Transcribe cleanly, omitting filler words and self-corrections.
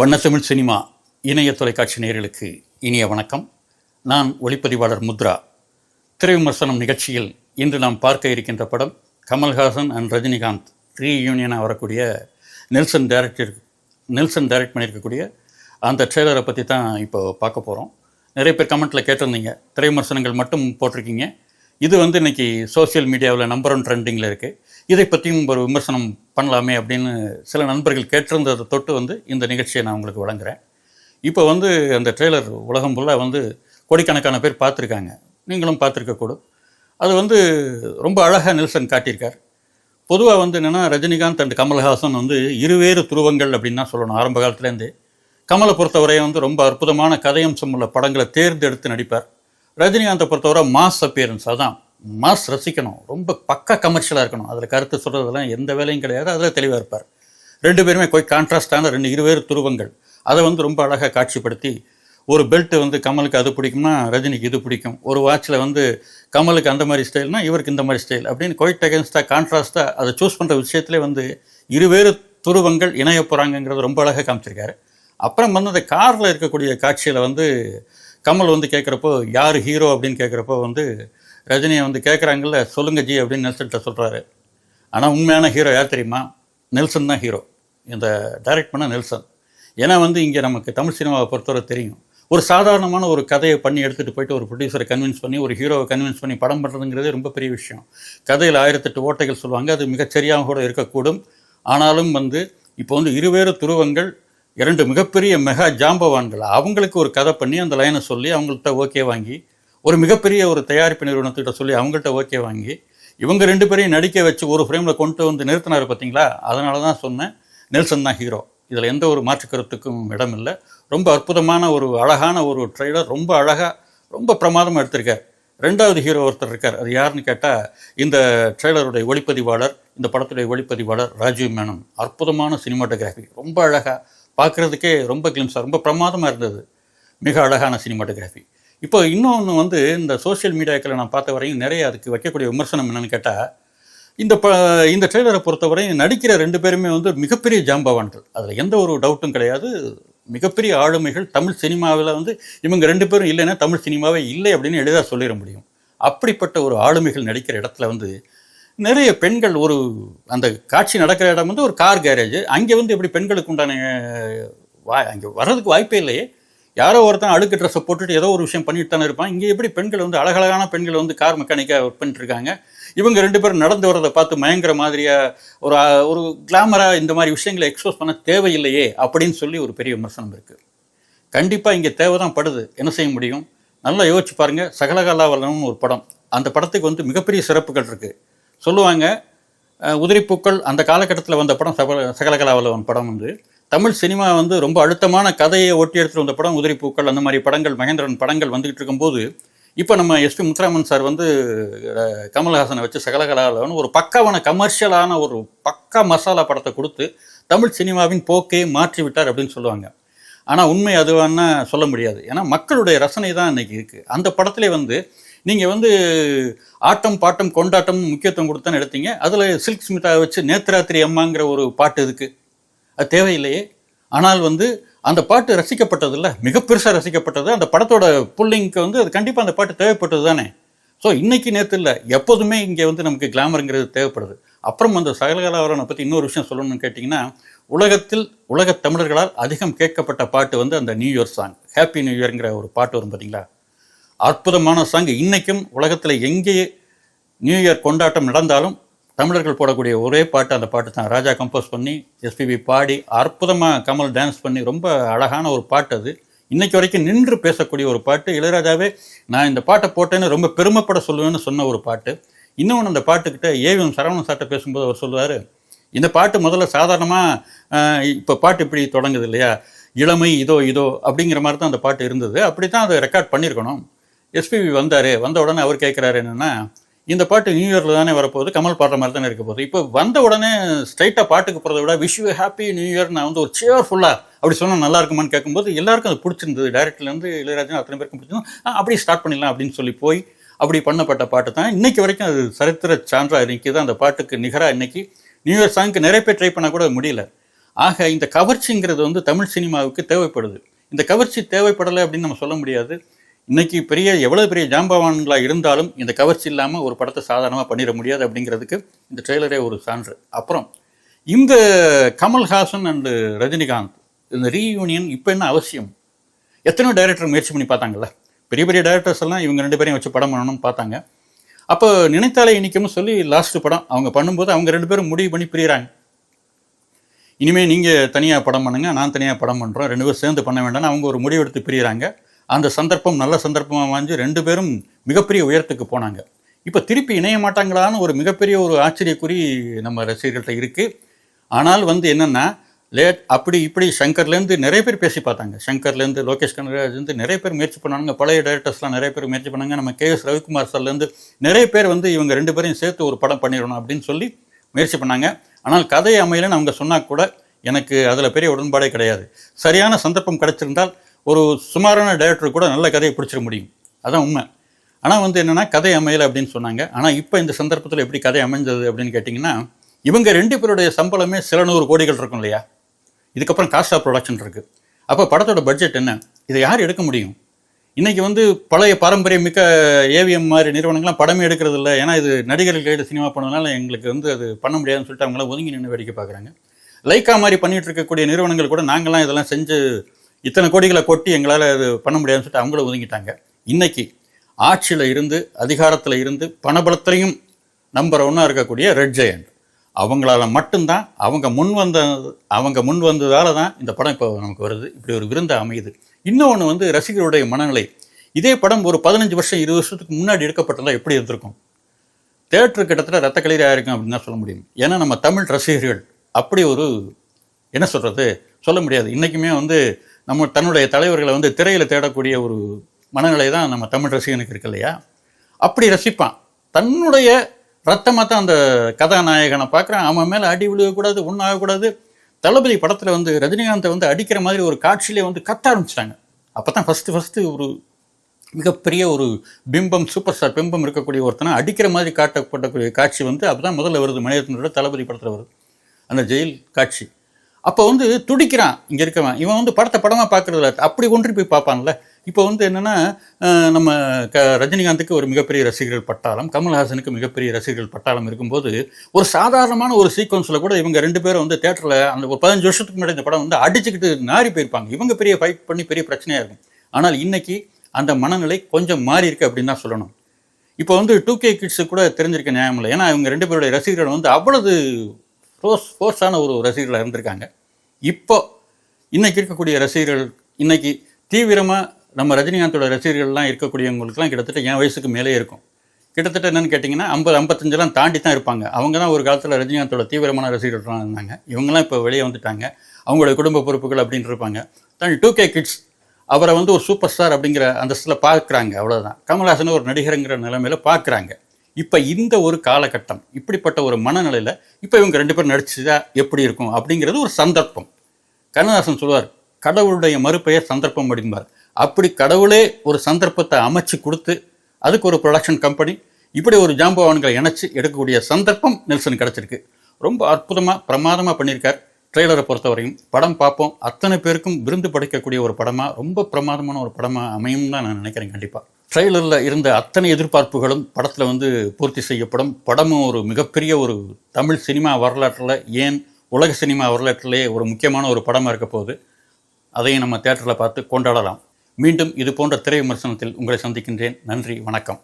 வண்ணத்தமிழ் cinema இணைய தொலைக்காட்சி நேயர்களுக்கு இனிய வணக்கம். நான் ஒளிப்பதிவாளர் முத்ரா. திரை விமர்சனம் நிகழ்ச்சியில் இன்று நாம் பார்க்க இருக்கின்ற படம் கமல்ஹாசன் அண்ட் ரஜினிகாந்த் ரீயூனியனாக வரக்கூடிய நெல்சன் டைரக்ட் பண்ணியிருக்கக்கூடிய அந்த ட்ரெய்லரை பற்றி தான் இப்போ பார்க்க போகிறோம். நிறைய பேர் கமெண்ட்டில் கேட்டிருந்தீங்க, திரை விமர்சனங்கள் மட்டும் போட்டிருக்கீங்க, இது இன்றைக்கி சோசியல் மீடியாவில் நம்பர் 1 ட்ரெண்டிங்கில் இருக்குது, இதை பற்றியும் ஒரு விமர்சனம் பண்ணலாமே அப்படின்னு சில நண்பர்கள் கேட்டிருந்ததை தொட்டு இந்த நிகழ்ச்சியை நான் உங்களுக்கு வழங்குகிறேன். இப்போ அந்த ட்ரெய்லர் உலகம் ஃபுல்லாக கோடிக்கணக்கான பேர் பார்த்துருக்காங்க, நீங்களும் பார்த்துருக்கக்கூடும். அது ரொம்ப அழகாக நெல்சன் காட்டியிருக்கார். பொதுவாக என்னென்னா ரஜினிகாந்த் அண்ட் கமல்ஹாசன் இருவேறு துருவங்கள் அப்படின்னு தான் சொல்லணும். ஆரம்ப காலத்துலேருந்தே கமலை பொறுத்தவரை ரொம்ப அற்புதமான கதையம்சம் உள்ள படங்களை தேர்ந்தெடுத்து நடிப்பார். ரஜினிகாந்தை பொறுத்தவரை மாஸ் அப்பியரன்ஸ், அதான் மாஸ் ரசிக்கணும், ரொம்ப பக்கா கமர்ஷியலாக இருக்கணும், அதில் கருத்து சொல்கிறதெல்லாம் எந்த வேலையும் கிடையாது, அதில் தெளிவாக இருப்பார். ரெண்டு பேருமே கான்ட்ராஸ்டான இருவேறு துருவங்கள். அதை ரொம்ப அழகாக காட்சிப்படுத்தி, ஒரு பெல்ட்டு கமலுக்கு அது பிடிக்கும்னா ரஜினிக்கு இது பிடிக்கும், ஒரு வாட்சில் கமலுக்கு அந்த மாதிரி ஸ்டைல்னா இவருக்கு இந்த மாதிரி ஸ்டைல் அப்படின்னு குவைட் அகேன்ஸ்டாக கான்ட்ராஸ்ட்டாக அதை சூஸ் பண்ணுற விஷயத்துலேயே இருவேறு துருவங்கள் இணைய போகிறாங்கங்கிறது ரொம்ப அழகாக காமிச்சிருக்காரு. அப்புறம் அந்த காரில் இருக்கக்கூடிய காட்சியில் கமல் கேட்குறப்போ யார் ஹீரோ அப்படின்னு கேட்குறப்போ ரஜினியை கேட்குறாங்கல்ல, சொல்லுங்க ஜி அப்படின்னு நெல்சன்கிட்ட சொல்கிறாரு. ஆனால் உண்மையான ஹீரோ யார் தெரியுமா? நெல்சன் தான் ஹீரோ. இந்த டைரக்ட் பண்ண நெல்சன். ஏன்னா இங்கே நமக்கு தமிழ் சினிமாவை பொறுத்தவரை தெரியும், ஒரு சாதாரணமான ஒரு கதையை பண்ணி எடுத்துகிட்டு போயிட்டு ஒரு ப்ரொடியூசரை கன்வின்ஸ் பண்ணி ஒரு ஹீரோவை கன்வின்ஸ் பண்ணி படம் பண்ணுறதுங்கிறதே ரொம்ப பெரிய விஷயம். கதையில் 1008 ஓட்டைகள் சொல்லுவாங்க, அது மிகச்சரியாக கூட இருக்கக்கூடும். ஆனாலும் இப்போ இருவேறு துருவங்கள், 2 மிகப்பெரிய மெகா ஜாம்பவான்கள், அவங்களுக்கு ஒரு கதை பண்ணி அந்த லைனை சொல்லி அவங்கள்ட்ட ஓகே வாங்கி, ஒரு மிகப்பெரிய ஒரு தயாரிப்பு நிறுவனத்திட்ட சொல்லி அவங்கள்ட்ட ஓகே வாங்கி, இவங்க 2 பேரையும் நடிக்க வச்சு ஒரு ஃப்ரேமில் கொண்டு நிறுத்தினார் பார்த்தீங்களா? அதனால தான் சொன்னேன், நெல்சன் தான் ஹீரோ. இதில் எந்த ஒரு மாற்று கருத்துக்கும் இடம் இல்லை. ரொம்ப அற்புதமான ஒரு அழகான ஒரு ட்ரெய்லர், ரொம்ப அழகாக ரொம்ப பிரமாதமாக எடுத்திருக்கார். 2வது ஹீரோ ஒருத்தர் இருக்கார், அது யாருன்னு கேட்டால் இந்த ட்ரெய்லருடைய ஒளிப்பதிவாளர், இந்த படத்துடைய ஒளிப்பதிவாளர் ராஜீவ் மேனன். அற்புதமான சினிமாட்டோகிராஃபி, ரொம்ப அழகாக பார்க்குறதுக்கே ரொம்ப கிளிம்ஸாக ரொம்ப பிரமாதமாக இருந்தது. மிக அழகான சினிமாட்டோகிராஃபி. இப்போ இன்னொன்று இந்த சோஷியல் மீடியாக்களை நான் பார்த்த வரையும் நிறைய அதுக்கு வைக்கக்கூடிய விமர்சனம் என்னென்னு கேட்டால், இந்த ட்ரெய்லரை பொறுத்தவரையும் நடிக்கிற 2 பேருமே மிகப்பெரிய ஜாம்பவான்கள், அதில் எந்த ஒரு டவுட்டும் கிடையாது. மிகப்பெரிய ஆளுமைகள். தமிழ் சினிமாவில் இவங்க 2 பேரும் இல்லைன்னா தமிழ் சினிமாவே இல்லை அப்படின்னு எளிதாக சொல்லிட முடியும். அப்படிப்பட்ட ஒரு ஆளுமைகள் நடிக்கிற இடத்துல நிறைய பெண்கள், ஒரு அந்த காட்சி நடக்கிற இடம் ஒரு கார் கேரேஜ், அங்கே எப்படி பெண்களுக்கு உண்டான அங்கே வர்றதுக்கு வாய்ப்பே இல்லையே. யாரோ ஒருத்தன் அழுக்கு ட்ரெஸ்ஸை போட்டுட்டு ஏதோ ஒரு விஷயம் பண்ணிட்டு தானே இருப்பான். இங்கே எப்படி பெண்கள் அழகழகான பெண்கள் கார் மெக்கானிக்காக ஒர்க் பண்ணிட்டுருக்காங்க. இவங்க 2 பேரும் நடந்து வரதை பார்த்து மயங்கிற மாதிரியாக ஒரு கிளாமராக இந்த மாதிரி விஷயங்களை எக்ஸ்போஸ் பண்ண தேவையில்லையே அப்படின்னு சொல்லி ஒரு பெரிய விமர்சனம் இருக்குது. கண்டிப்பாக இங்கே தேவை தான் படுது. என்ன செய்ய முடியும்? நல்லா யோசிச்சு பாருங்கள். சகலகலாவலம்னு ஒரு படம், அந்த படத்துக்கு மிகப்பெரிய சிறப்புகள் இருக்குது. சொல்லுவாங்க, உதிரிப்பூக்கள் அந்த காலகட்டத்தில் வந்த படம் சகலகலாவலவன் படம் தமிழ் சினிமா ரொம்ப அழுத்தமான கதையை ஒட்டி எடுத்துகிட்டு வந்த படம் உதிரிப்பூக்கள். அந்த மாதிரி படங்கள், மகேந்திரன் படங்கள் வந்துக்கிட்டு இருக்கும்போது, இப்போ நம்ம எஸ்பி முத்துராமன் சார் கமல்ஹாசனை வச்சு சகலகலாவலவன் ஒரு பக்காவான கமர்ஷியலான ஒரு பக்கா மசாலா படத்தை கொடுத்து தமிழ் சினிமாவின் போக்கையை மாற்றி விட்டார் அப்படின்னு சொல்லுவாங்க. ஆனால் உண்மை அதுவான்னா சொல்ல முடியாது. ஏன்னா மக்களுடைய ரசனை தான் இன்றைக்கி இருக்குது. அந்த படத்திலே நீங்கள் ஆட்டம் பாட்டம் கொண்டாட்டம் முக்கியத்துவம் கொடுத்தான்னு எடுத்தீங்க. அதில் சில்க் ஸ்மிதாவை வச்சு நேத்ராத்திரி அம்மாங்கிற ஒரு பாட்டு இருக்குது, அது தேவையில்லையே. ஆனால் அந்த பாட்டு ரசிக்கப்பட்டது இல்லை, மிக பெருசாக ரசிக்கப்பட்டது. அந்த படத்தோட புல்லிங்க்கு அது கண்டிப்பாக அந்த பாட்டு தேவைப்பட்டது தானே. ஸோ இன்றைக்கி நேற்று இல்லை, எப்போதுமே இங்கே நமக்கு கிளாமருங்கிறது தேவைப்படுது. அப்புறம் அந்த சகலகலாவலனை பற்றி இன்னொரு விஷயம் சொல்லணும்னு கேட்டிங்கன்னா, உலகத் தமிழர்களால் அதிகம் கேட்கப்பட்ட பாட்டு அந்த new year song, happy new இயர்ங்கிற ஒரு பாட்டு வரும் பார்த்தீங்களா? அற்புதமான சாங். இன்றைக்கும் உலகத்தில் எங்கே நியூ இயர் கொண்டாட்டம் நடந்தாலும் தமிழர்கள் போடக்கூடிய ஒரே பாட்டு அந்த பாட்டு தான். ராஜா கம்போஸ் பண்ணி எஸ்பிபி பாடி அற்புதமாக கமல் டான்ஸ் பண்ணி ரொம்ப அழகான ஒரு பாட்டு. அது இன்றைக்கி வரைக்கும் நின்று பேசக்கூடிய ஒரு பாட்டு. இளையராஜாவே நான் இந்த பாட்டை போட்டேன்னு ரொம்ப பெருமைப்பட சொல்லுவேன்னு சொன்ன ஒரு பாட்டு. இன்னொன்று, அந்த பாட்டுக்கிட்ட ஏவிஎம் சரவணன் சார்ட்ட பேசும்போது அவர் சொல்லுவார், இந்த பாட்டு முதல்ல சாதாரணமாக இப்போ பாட்டு இப்படி தொடங்குது இல்லையா, இளமை இதோ இதோ அப்படிங்கிற மாதிரி தான் அந்த பாட்டு இருந்தது. அப்படி தான் அதை ரெக்கார்ட் பண்ணியிருக்கணும். எஸ்பிபி வந்த உடனே அவர் கேட்குறாரு என்னென்னா, இந்த பாட்டு நியூ இயரில் தானே வரப்போகுது, கமல் பாடுற மாதிரி தானே இருக்க போகுது. இப்போ வந்த உடனே ஸ்ட்ரைட்டாக பாட்டுக்கு போகிறத விட wish you happy new year நான் ஒரு சேர்ஃபுல்லாக அப்படி சொன்னால் நல்லா இருக்குமான்னு கேட்கும்போது எல்லாருக்கும் அது பிடிச்சிருந்தது. டைரக்டர்லேருந்து இளையராஜா அத்தனை பேருக்கும் பிடிச்சிருந்தோம். அப்படி ஸ்டார்ட் பண்ணிடலாம் அப்படின்னு சொல்லி போய் அப்படி பண்ணப்பட்ட பாட்டு தான் இன்றைக்கி வரைக்கும் அது சரித்திர சான்றாக நிற்கிது. அந்த பாட்டுக்கு நிகராக இன்றைக்கி நியூ இயர் சாங்க்கு நிறைய பேர் ட்ரை பண்ணால் கூட முடியல. ஆக இந்த கவர்ச்சிங்கிறது வந்து தமிழ் சினிமாவுக்கு தேவைப்படுது. இந்த கவர்ச்சி தேவைப்படலை அப்படின்னு நம்ம சொல்ல முடியாது. இன்றைக்கி எவ்வளோ பெரிய ஜாம்பவான்களாக இருந்தாலும் இந்த கவர்ச்சி இல்லாமல் ஒரு படத்தை சாதாரணமாக பண்ணிட முடியாது அப்படிங்கிறதுக்கு இந்த ட்ரெய்லரே ஒரு சான்று. அப்புறம் இந்த கமல்ஹாசன் அண்டு ரஜினிகாந்த் இந்த ரீயூனியன் இப்போ என்ன அவசியம்? எத்தனையோ டைரக்டர் முயற்சி பண்ணி பார்த்தாங்கல்ல. பெரிய பெரிய டைரக்டர்ஸ் எல்லாம் இவங்க 2 பேரையும் வச்சு படம் பண்ணணும்னு பார்த்தாங்க. அப்போ நினைத்தாலே இனிக்கும்னு சொல்லி லாஸ்ட்டு படம் அவங்க பண்ணும்போது அவங்க 2 பேரும் முடிவு பண்ணி பிரிகிறாங்க. இனிமேல் நீங்கள் தனியாக படம் பண்ணுங்கள், நான் தனியாக படம் பண்ணுறோம், 2 பேரும் சேர்ந்து பண்ண வேண்டாம்னு அவங்க ஒரு முடிவெடுத்து பிரிகிறாங்க. அந்த சந்தர்ப்பம் நல்ல சந்தர்ப்பமாக வாங்கி 2 பேரும் மிகப்பெரிய உயரத்துக்கு போனாங்க. இப்போ திருப்பி இணைய மாட்டாங்களான்னு ஒரு மிகப்பெரிய ஒரு ஆச்சரியக்குறி நம்ம ரசிகர்கள்ட்ட இருக்குது. ஆனால் வந்து என்னென்னா அப்படி இப்படி சங்கர்லேருந்து நிறைய பேர் பேசி பார்த்தாங்க. சங்கர்லேருந்து லோகேஷ் கனகராஜ்லேருந்து நிறைய பேர் முயற்சி பண்ணாங்க. பழைய டைரக்டர்ஸ்லாம் நிறைய பேர் முயற்சி பண்ணாங்க. நம்ம KS ரவிக்குமார் சார்லேருந்து நிறைய பேர் வந்து இவங்க 2 பேரையும் சேர்த்து ஒரு படம் பண்ணிடணும் அப்படின்னு சொல்லி முயற்சி பண்ணாங்க. ஆனால் கதை அமையலன்னு அவங்க சொன்னால் கூட எனக்கு அதில் பெரிய உடன்பாடே கிடையாது. சரியான சந்தர்ப்பம் கிடைச்சிருந்தால் ஒரு சுமாரான டைரக்டர் கூட நல்ல கதையை பிடிச்சிட முடியும். அதான் உண்மை. ஆனால் வந்து என்னென்னா கதை அமையலை அப்படின்னு சொன்னாங்க. ஆனால் இப்போ இந்த சந்தர்ப்பத்தில் எப்படி கதை அமைஞ்சது அப்படின்னு கேட்டிங்கன்னா, இவங்க 2 பேருடைய சம்பளமே சில 100 கோடிகள் இருக்கும் இல்லையா? இதுக்கப்புறம் காஸ்ட் ஆஃப் ப்ரொடக்ஷன் இருக்குது. அப்போ படத்தோட பட்ஜெட் என்ன? இதை யார் எடுக்க முடியும்? இன்றைக்கி வந்து பழைய பாரம்பரியமிக்க AVM மாதிரி நிறுவனங்கள்லாம் படமே எடுக்கிறது இல்லை. ஏன்னா இது நடிகர்கள் கைடு சினிமா பண்ணதுனால எங்களுக்கு வந்து அது பண்ண முடியாதுன்னு சொல்லிட்டு அவங்களாம் ஒதுங்கி நின்று வேடிக்கை பார்க்குறாங்க. லைக்கா மாதிரி பண்ணிகிட்டு இருக்கக்கூடிய நிறுவனங்கள் கூட நாங்களாம் இதெல்லாம் செஞ்சு இத்தனை கோடிகளை கொட்டி எங்களால் அது பண்ண முடியாதுன்னு சொல்லிட்டு அவங்களும் ஒதுங்கிட்டாங்க. இன்றைக்கி ஆட்சியில் இருந்து அதிகாரத்தில் இருந்து பணபலத்திலையும் நம்பர் 1 இருக்கக்கூடிய ரெட் ஜெயண்ட் அவங்களால மட்டும்தான் அவங்க முன் வந்ததால தான் இந்த படம் இப்போ நமக்கு வருது. இப்படி ஒரு விருந்தை அமையுது. இன்னொன்று வந்து ரசிகருடைய மனநிலை. இதே படம் ஒரு 15 வருஷம் 20 வருஷத்துக்கு முன்னாடி எடுக்கப்பட்டதா எப்படி இருந்திருக்கும்? தேட்டரு கிட்டத்தட்ட ரத்த களரியாக இருக்கும் அப்படின்னு தான் சொல்ல முடியும். ஏன்னா நம்ம தமிழ் ரசிகர்கள் அப்படி ஒரு என்ன சொல்கிறது சொல்ல முடியாது. இன்றைக்குமே வந்து நம்ம தன்னுடைய தலைவர்களை வந்து திரையில் தேடக்கூடிய ஒரு மனநிலை தான் நம்ம தமிழ் ரசிகனுக்கு இருக்கு இல்லையா? அப்படி ரசிப்பான். தன்னுடைய ரத்தமாக தான் அந்த கதாநாயகனை பார்க்குறான். அவன் மேலே அடி விழுகக்கூடாது, ஒன்றும் ஆகக்கூடாது. தளபதி படத்தில் வந்து ரஜினிகாந்தை வந்து அடிக்கிற மாதிரி ஒரு காட்சியிலே வந்து கத்த ஆரம்பிச்சிட்டாங்க. அப்போ தான் ஃபஸ்ட்டு ஒரு மிகப்பெரிய ஒரு பிம்பம், சூப்பர் ஸ்டார் பிம்பம் இருக்கக்கூடிய ஒருத்தனை அடிக்கிற மாதிரி காட்டப்படக்கூடிய காட்சி வந்து அப்போ தான் முதல்ல வருது. மணிரத்னோட தளபதி படத்தில் வருது அந்த ஜெயில் காட்சி. அப்போ வந்து துடிக்கிறான் இங்கே இருக்கவன். இவன் வந்து படமாக பார்க்குறதில்ல, அப்படி ஒன்றி போய் பார்ப்பான்ல. இப்போ வந்து என்னென்னா நம்ம ரஜினிகாந்துக்கு ஒரு மிகப்பெரிய ரசிகர்கள் பட்டாளம், கமல்ஹாசனுக்கு மிகப்பெரிய ரசிகர்கள் பட்டாளம் இருக்கும்போது ஒரு சாதாரணமான ஒரு சீக்வன்ஸில் கூட இவங்க 2 பேரும் வந்து தேட்டரில் அந்த ஒரு 15 வருஷத்துக்கு முன்னாடி இந்த படம் வந்து அடிச்சுக்கிட்டு நாரி போயிருப்பாங்க. இவங்க பெரிய ஃபைட் பண்ணி பெரிய பிரச்சனையாக இருக்கும். ஆனால் இன்றைக்கி அந்த மனநிலை கொஞ்சம் மாறி இருக்குது அப்படின்னு தான் சொல்லணும். இப்போ வந்து 2K கிட்ஸு கூட தெரிஞ்சிருக்க நியாயம் இல்லை. ஏன்னா இவங்க 2 பேருடைய ரசிகர்கள் வந்து அவ்வளவு ஃபோர்ஸான ஒரு ரசிகர்களாக இருந்திருக்காங்க. இப்போ இன்றைக்கி இருக்கக்கூடிய ரசிகர்கள் இன்றைக்கி தீவிரமாக நம்ம ரஜினிகாந்தோட ரசிகர்கள்லாம் இருக்கக்கூடியவங்களுக்குலாம் கிட்டத்தட்ட என் வயசுக்கு மேலே இருக்கும். கிட்டத்தட்ட என்னென்னு கேட்டிங்கன்னா 50-55 தாண்டி தான் இருப்பாங்க. அவங்க தான் ஒரு காலத்தில் ரஜினிகாந்தோட தீவிரமான ரசிகர்கள்லாம் இருந்தாங்க. இவங்கெல்லாம் இப்போ வெளியே வந்துட்டாங்க. அவங்களோட குடும்ப பொறுப்புகள் அப்படின்னு இருப்பாங்க. தான் 2K கிட்ஸ் அவரை வந்து ஒரு சூப்பர் ஸ்டார் அப்படிங்கிற அந்தஸ்தில் பார்க்குறாங்க. அவ்வளோதான். கமல்ஹாசன் ஒரு நடிகருங்கிற நிலைமையில் பார்க்குறாங்க. இப்போ இந்த ஒரு காலகட்டம் இப்படிப்பட்ட ஒரு மனநிலையில் இப்போ இவங்க 2 பேரும் நடிச்சதா எப்படி இருக்கும் அப்படிங்கிறது ஒரு சந்தர்ப்பம். கண்ணதாசன் சொல்வார், கடவுளுடைய மறுபெயர் சந்தர்ப்பம் அப்படிம்பார். அப்படி கடவுளே ஒரு சந்தர்ப்பத்தை அமைச்சு கொடுத்து அதுக்கு ஒரு ப்ரொடக்ஷன் கம்பெனி இப்படி ஒரு ஜாம்பவான்களை இணைச்சி எடுக்கக்கூடிய சந்தர்ப்பம் நெல்சன் கிடச்சிருக்கு. ரொம்ப அற்புதமாக பிரமாதமாக பண்ணியிருக்கார். ட்ரெய்லரை பொறுத்தவரையும் படம் பார்ப்போம். அத்தனை பேருக்கும் விருந்து படைக்கக்கூடிய ஒரு படமாக, ரொம்ப பிரமாதமான ஒரு படமாக அமையும் தான் நான் நினைக்கிறேன். கண்டிப்பாக ட்ரெய்லரில் இருந்த அத்தனை எதிர்பார்ப்புகளும் படத்தில் வந்து பூர்த்தி செய்யப்படும். படமும் ஒரு மிகப்பெரிய ஒரு தமிழ் சினிமா வரலாற்றில், ஏன் உலக சினிமா வரலாற்றிலே ஒரு முக்கியமான ஒரு படமாக இருக்க போகுது. அதையும் நம்ம தியேட்டரில் பார்த்து கொண்டாடலாம். மீண்டும் இது போன்ற திரை விமர்சனத்தில் உங்களை சந்திக்கின்றேன். நன்றி, வணக்கம்.